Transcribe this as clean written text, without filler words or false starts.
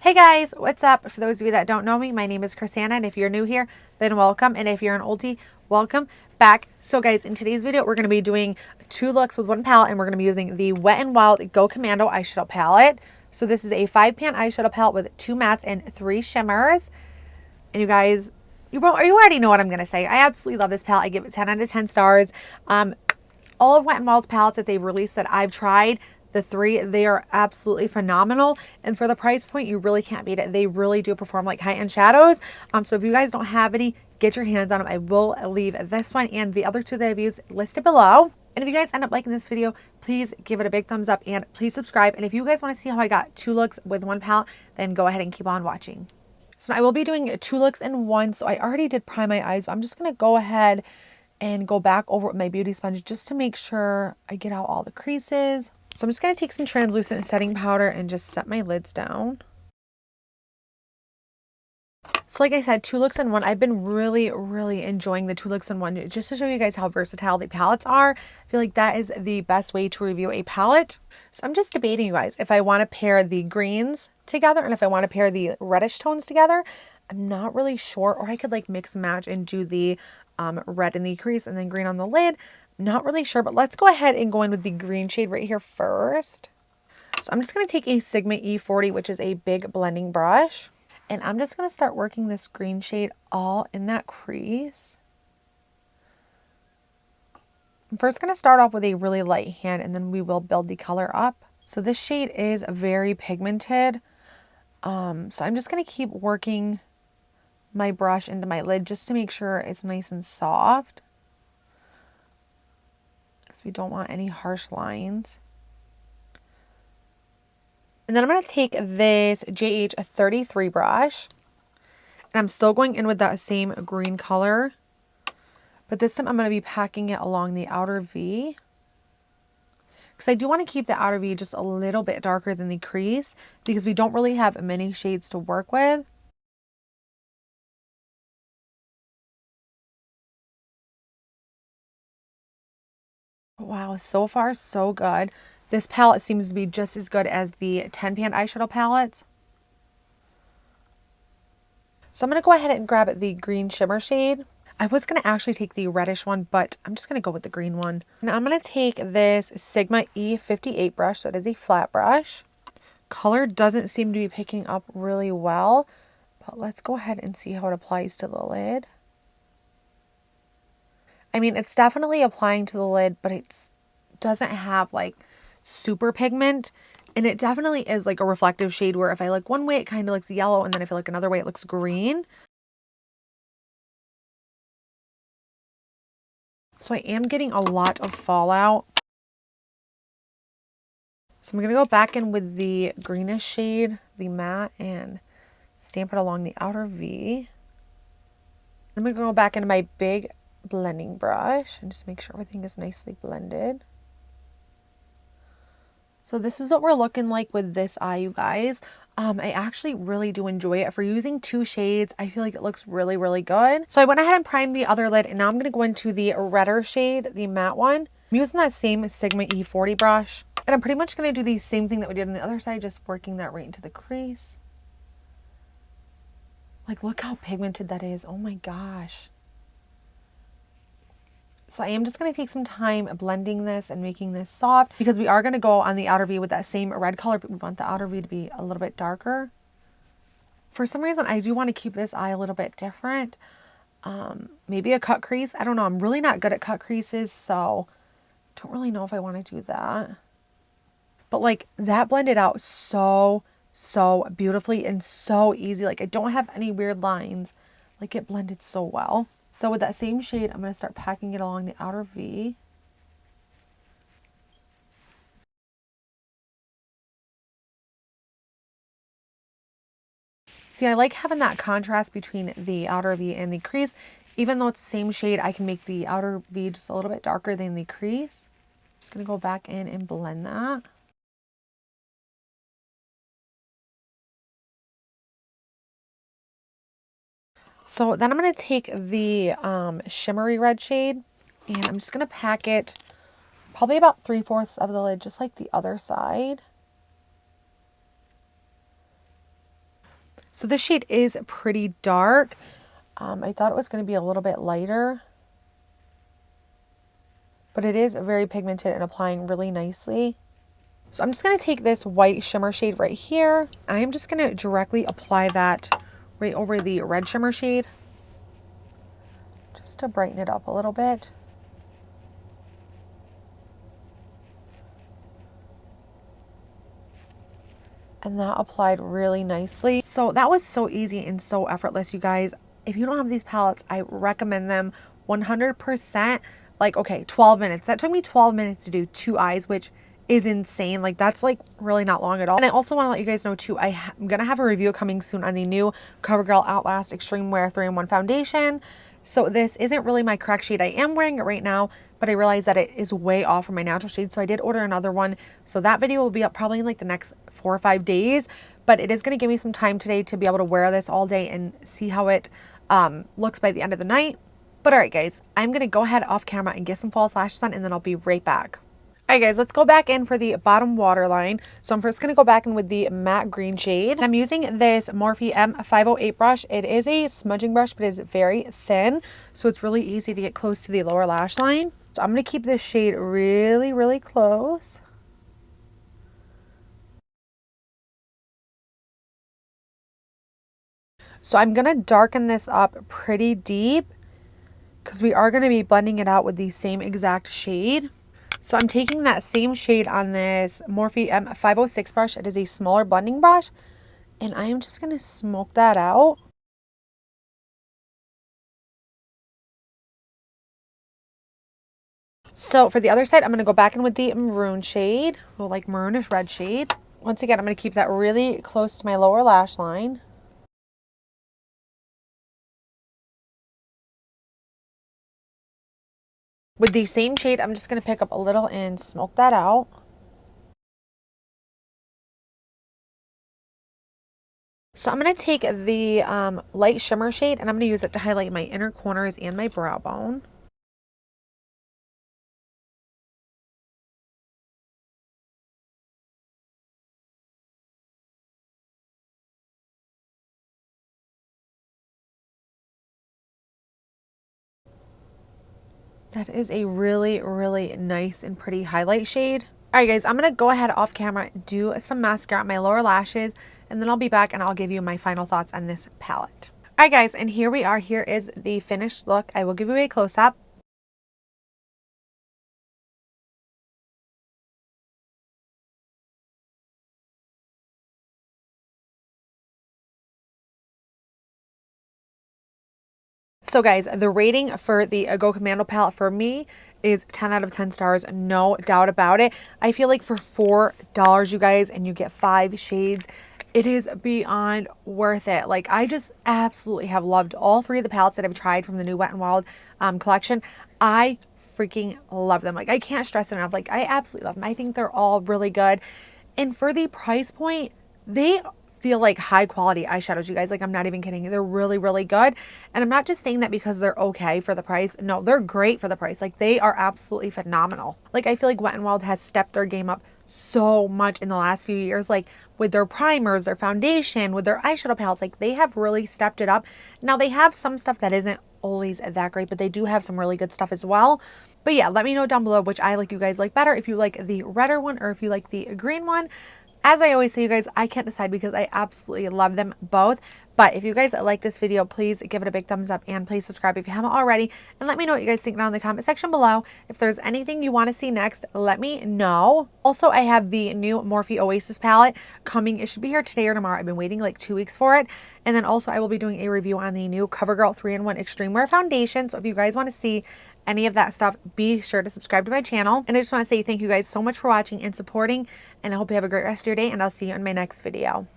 Hey guys, what's up? For those of you that don't know me, my name is Crissanna, and if you're new here, then welcome, and if you're an oldie, welcome back. So guys, in today's video, we're going to be doing 2 looks with 1 palette, and we're going to be using the Wet n Wild Go Commando eyeshadow palette. So this is a 5-pan eyeshadow palette with 2 mattes and 3 shimmers. And you guys, you already know what I'm going to say. I absolutely love this palette. I give it 10 out of 10 stars. All of Wet n Wild's palettes that they've released that I've tried, the 3, they are absolutely phenomenal. And for the price point, you really can't beat it. They really do perform like high-end shadows. So if you guys don't have any, get your hands on them. I will leave this one and the other 2 that I've used listed below. And if you guys end up liking this video, please give it a big thumbs up and please subscribe. And if you guys want to see how I got 2 looks with 1 palette, then go ahead and keep on watching. So I will be doing 2 looks in 1. So I already did prime my eyes, but I'm just going to go ahead and go back over with my beauty sponge just to make sure I get out all the creases. So I'm just going to take some translucent setting powder and just set my lids down. So like I said, 2 looks in 1. I've been really enjoying the 2 looks in 1 just to show you guys how versatile the palettes are. I feel like that is the best way to review a palette. So I'm just debating, you guys, if I want to pair the greens together and if I want to pair the reddish tones together. I'm not really sure, or I could like mix and match and do the red in the crease and then green on the lid. Not really sure, but let's go ahead and go in with the green shade right here first. So I'm just going to take a Sigma E40, which is a big blending brush. And I'm just going to start working this green shade all in that crease. I'm first going to start off with a really light hand and then we will build the color up. So this shade is very pigmented. So I'm just going to keep working my brush into my lid just to make sure it's nice and soft, because we don't want any harsh lines. And then I'm going to take this JH33 brush, and I'm still going in with that same green color, but this time I'm going to be packing it along the outer V, because I do want to keep the outer V just a little bit darker than the crease because we don't really have many shades to work with. Wow, so far so good. This palette seems to be just as good as the 10-pan eyeshadow palettes. So I'm going to go ahead and grab the green shimmer shade. I was going to actually take the reddish one, but I'm just going to go with the green one. Now I'm going to take this Sigma E58 brush, so it is a flat brush. Color doesn't seem to be picking up really well, but let's go ahead and see how it applies to the lid. I mean, it's definitely applying to the lid, but it doesn't have like super pigment. And it definitely is like a reflective shade where if I look one way, it kind of looks yellow. And then if I look another way, it looks green. So I am getting a lot of fallout. So I'm going to go back in with the greenish shade, the matte, and stamp it along the outer V. I'm going to go back into my big blending brush and just make sure everything is nicely blended. So this is what we're looking like with this eye, you guys. I actually really do enjoy it. For using 2 shades, I feel like it looks really good. So I went ahead and primed the other lid, and now I'm going to go into the redder shade, the matte one. I'm using that same Sigma E40 brush, and I'm pretty much going to do the same thing that we did on the other side, just working that right into the crease. Like, look how pigmented that is. Oh my gosh. So I am just going to take some time blending this and making this soft, because we are going to go on the outer V with that same red color, but we want the outer V to be a little bit darker. For some reason, I do want to keep this eye a little bit different. Maybe a cut crease. I don't know. I'm really not good at cut creases, so don't really know if I want to do that. But like, that blended out so beautifully and so easy. Like, I don't have any weird lines. Like, it blended so well. So with that same shade, I'm going to start packing it along the outer V. See, I like having that contrast between the outer V and the crease. Even though it's the same shade, I can make the outer V just a little bit darker than the crease. I'm just going to go back in and blend that. So then I'm going to take the shimmery red shade, and I'm just going to pack it probably about 3/4 of the lid, just like the other side. So this shade is pretty dark. I thought it was going to be a little bit lighter, but it is very pigmented and applying really nicely. So I'm just going to take this white shimmer shade right here. I'm just going to directly apply that right over the red shimmer shade, just to brighten it up a little bit. And that applied really nicely. So that was so easy and so effortless, you guys. If you don't have these palettes, I recommend them 100%. Like, okay, 12 minutes. That took me 12 minutes to do 2 eyes, which is insane. Like, that's like really not long at all. And I also want to let you guys know too, I'm going to have a review coming soon on the new CoverGirl Outlast Extreme Wear 3-in-1 foundation. So this isn't really my correct shade. I am wearing it right now, but I realized that it is way off from my natural shade. So I did order another one. So that video will be up probably in like the next 4 or 5 days. But it is going to give me some time today to be able to wear this all day and see how it looks by the end of the night. But all right, guys, I'm going to go ahead off camera and get some false lashes on, and then I'll be right back. All right, guys, let's go back in for the bottom waterline. So I'm first going to go back in with the matte green shade. I'm using this Morphe M508 brush. It is a smudging brush, but it is very thin, so it's really easy to get close to the lower lash line. So I'm going to keep this shade really, really close. So I'm going to darken this up pretty deep because we are going to be blending it out with the same exact shade. So I'm taking that same shade on this Morphe M506 brush. It is a smaller blending brush. And I am just going to smoke that out. So for the other side, I'm going to go back in with the maroon shade. Well, like maroonish red shade. Once again, I'm going to keep that really close to my lower lash line. With the same shade, I'm just going to pick up a little and smoke that out. So I'm going to take the light shimmer shade, and I'm going to use it to highlight my inner corners and my brow bone. That is a really, really nice and pretty highlight shade. All right, guys, I'm going to go ahead off camera, do some mascara on my lower lashes, and then I'll be back and I'll give you my final thoughts on this palette. All right, guys, and here we are. Here is the finished look. I will give you a close-up. So guys, the rating for the Go Commando palette for me is 10 out of 10 stars, no doubt about it. I feel like for $4, you guys, and you get 5 shades, it is beyond worth it. Like, I just absolutely have loved all 3 of the palettes that I've tried from the new Wet n Wild collection. I freaking love them. Like, I can't stress it enough. Like, I absolutely love them. I think they're all really good. And for the price point, they feel like high quality eyeshadows, you guys. Like, I'm not even kidding. They're really, really good. And I'm not just saying that because they're okay for the price. No, they're great for the price. Like, they are absolutely phenomenal. Like, I feel like Wet n Wild has stepped their game up so much in the last few years, like with their primers, their foundation, with their eyeshadow palettes. Like, they have really stepped it up. Now, they have some stuff that isn't always that great, but they do have some really good stuff as well. But yeah, let me know down below which eye like you guys like better, if you like the redder one or if you like the green one. As I always say, you guys, I can't decide because I absolutely love them both. But if you guys like this video, please give it a big thumbs up and please subscribe if you haven't already. And let me know what you guys think down in the comment section below. If there's anything you want to see next, let me know. Also, I have the new Morphe Oasis palette coming. It should be here today or tomorrow. I've been waiting like 2 weeks for it. And then also I will be doing a review on the new CoverGirl 3-in-1 Extreme Wear Foundation. So if you guys want to see any of that stuff, be sure to subscribe to my channel. And I just want to say thank you guys so much for watching and supporting. And I hope you have a great rest of your day. And I'll see you in my next video.